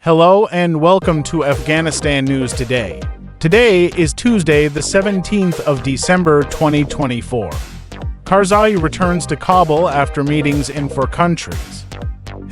Hello and welcome to Afghanistan News Today. Today is Tuesday, the 17th of December 2024. Karzai returns to Kabul after meetings in 4 countries.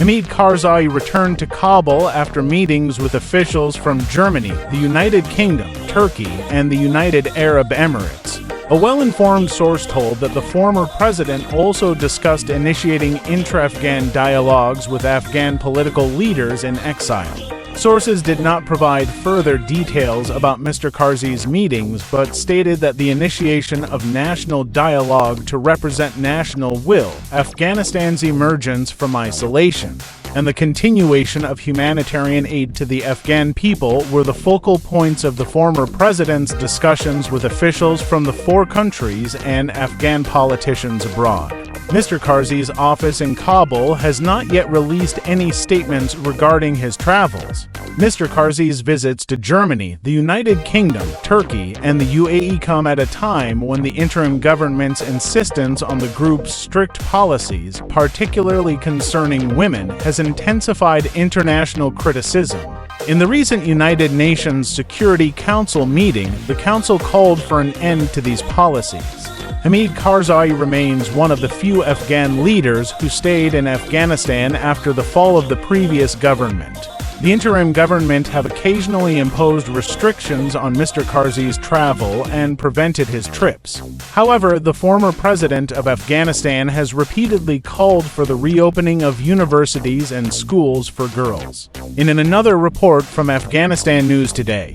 Hamid Karzai returned to Kabul after meetings with officials from Germany, the United Kingdom, Turkey, and the United Arab Emirates. A well-informed source told that the former president also discussed initiating intra-Afghan dialogues with Afghan political leaders in exile. Sources did not provide further details about Mr. Karzai's meetings, but stated that the initiation of national dialogue to represent national will, Afghanistan's emergence from isolation, and the continuation of humanitarian aid to the Afghan people were the focal points of the former president's discussions with officials from the 4 countries and Afghan politicians abroad. Mr. Karzai's office in Kabul has not yet released any statements regarding his travels. Mr. Karzai's visits to Germany, the United Kingdom, Turkey, and the UAE come at a time when the interim government's insistence on the group's strict policies, particularly concerning women, has intensified international criticism. In the recent United Nations Security Council meeting, the Council called for an end to these policies. Hamid Karzai remains one of the few Afghan leaders who stayed in Afghanistan after the fall of the previous government. The interim government have occasionally imposed restrictions on Mr. Karzai's travel and prevented his trips. However, the former president of Afghanistan has repeatedly called for the reopening of universities and schools for girls. In another report from Afghanistan News Today,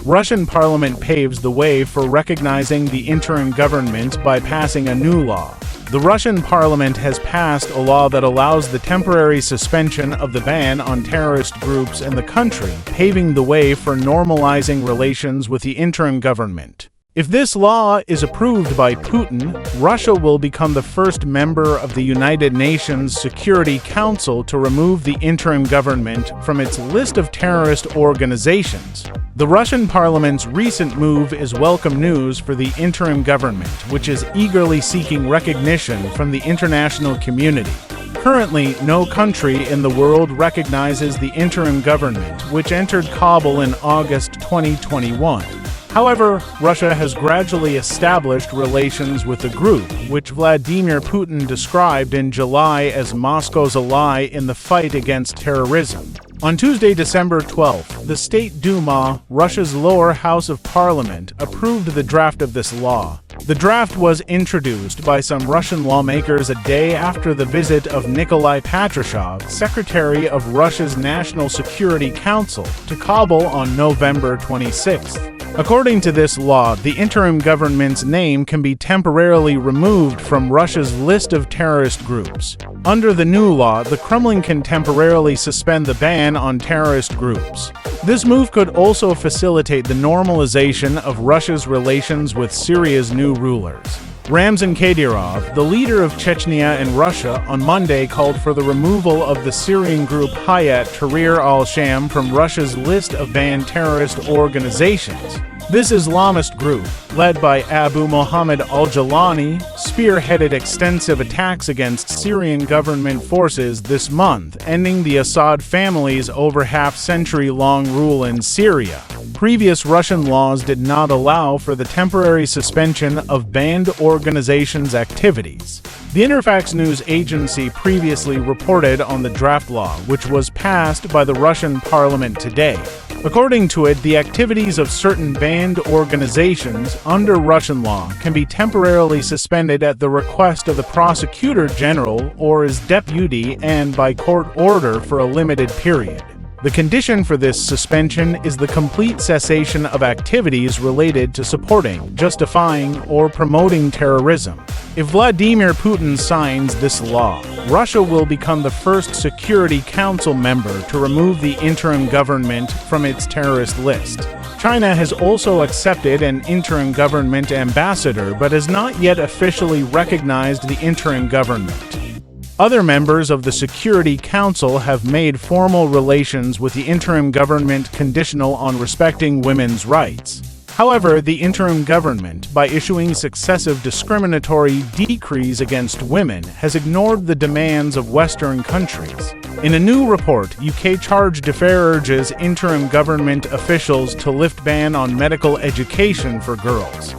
Russian parliament paves the way for recognizing the interim government by passing a new law. The Russian parliament has passed a law that allows the temporary suspension of the ban on terrorist groups in the country, paving the way for normalizing relations with the interim government. If this law is approved by Putin, Russia will become the first member of the United Nations Security Council to remove the interim government from its list of terrorist organizations. The Russian parliament's recent move is welcome news for the interim government, which is eagerly seeking recognition from the international community. Currently, no country in the world recognizes the interim government, which entered Kabul in August 2021. However, Russia has gradually established relations with the group, which Vladimir Putin described in July as Moscow's ally in the fight against terrorism. On Tuesday, December 12th, the State Duma, Russia's lower house of parliament, approved the draft of this law. The draft was introduced by some Russian lawmakers a day after the visit of Nikolai Patrushev, secretary of Russia's National Security Council, to Kabul on November 26th. According to this law, the interim government's name can be temporarily removed from Russia's list of terrorist groups. Under the new law, the Kremlin can temporarily suspend the ban on terrorist groups. This move could also facilitate the normalization of Russia's relations with Syria's new rulers. Ramzan Kadyrov, the leader of Chechnya in Russia, on Monday called for the removal of the Syrian group Hayat Tahrir al-Sham from Russia's list of banned terrorist organizations. This Islamist group, led by Abu Mohammed al-Jawlani, spearheaded extensive attacks against Syrian government forces this month, ending the Assad family's over half-century-long rule in Syria. Previous Russian laws did not allow for the temporary suspension of banned organizations' activities. The Interfax news agency previously reported on the draft law, which was passed by the Russian parliament today. According to it, the activities of certain banned organizations under Russian law can be temporarily suspended at the request of the prosecutor general or his deputy and by court order for a limited period. The condition for this suspension is the complete cessation of activities related to supporting, justifying, or promoting terrorism. If Vladimir Putin signs this law, Russia will become the first Security Council member to remove the interim government from its terrorist list. China has also accepted an interim government ambassador but has not yet officially recognized the interim government. Other members of the Security Council have made formal relations with the interim government conditional on respecting women's rights. However, the interim government, by issuing successive discriminatory decrees against women, has ignored the demands of Western countries. In a new report, UK Charge d'Affaires urges interim government officials to lift ban on medical education for girls.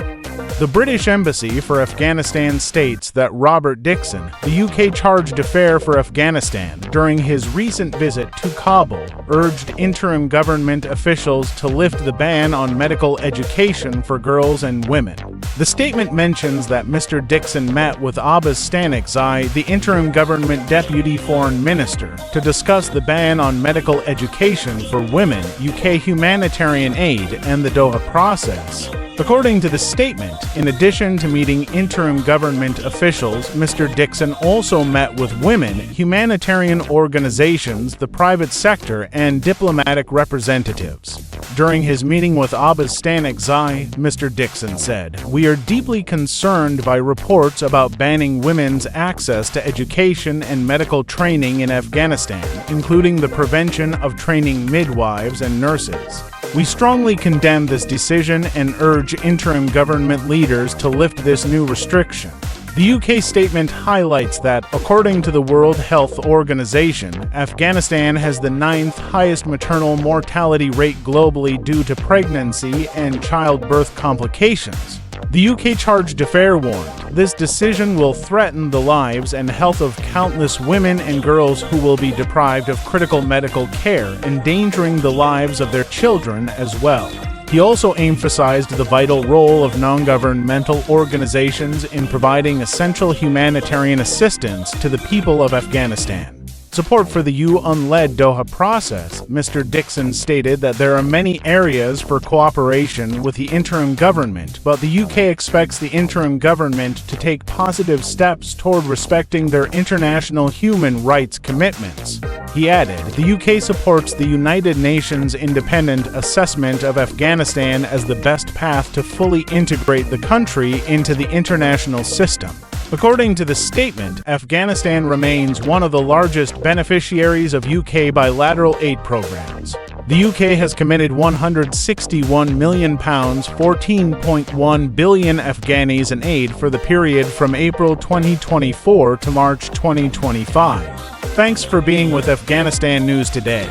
The British Embassy for Afghanistan states that Robert Dixon, the UK Charge d'Affaires for Afghanistan, during his recent visit to Kabul, urged interim government officials to lift the ban on medical education for girls and women. The statement mentions that Mr. Dixon met with Abbas Stanikzai, the interim government deputy foreign minister, to discuss the ban on medical education for women, UK humanitarian aid, and the Doha process. According to the statement, in addition to meeting interim government officials, Mr. Dixon also met with women, humanitarian organizations, the private sector, and diplomatic representatives. During his meeting with Abbas Stanikzai, Mr. Dixon said, "We are deeply concerned by reports about banning women's access to education and medical training in Afghanistan, including the prevention of training midwives and nurses. We strongly condemn this decision and urge interim government leaders to lift this new restriction." The UK statement highlights that, according to the World Health Organization, Afghanistan has the 9th highest maternal mortality rate globally due to pregnancy and childbirth complications. The UK Charge d'Affaires warned, this decision will threaten the lives and health of countless women and girls who will be deprived of critical medical care, endangering the lives of their children as well. He also emphasized the vital role of non-governmental organizations in providing essential humanitarian assistance to the people of Afghanistan. Support for the UN-led Doha process, Mr. Dixon stated that there are many areas for cooperation with the interim government, but the UK expects the interim government to take positive steps toward respecting their international human rights commitments. He added, the UK supports the United Nations independent assessment of Afghanistan as the best path to fully integrate the country into the international system. According to the statement, Afghanistan remains one of the largest beneficiaries of UK bilateral aid programs. The UK has committed £161 million, 14.1 billion Afghanis in aid for the period from April 2024 to March 2025. Thanks for being with Afghanistan News Today.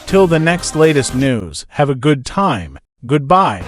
Till the next latest news, have a good time. Goodbye.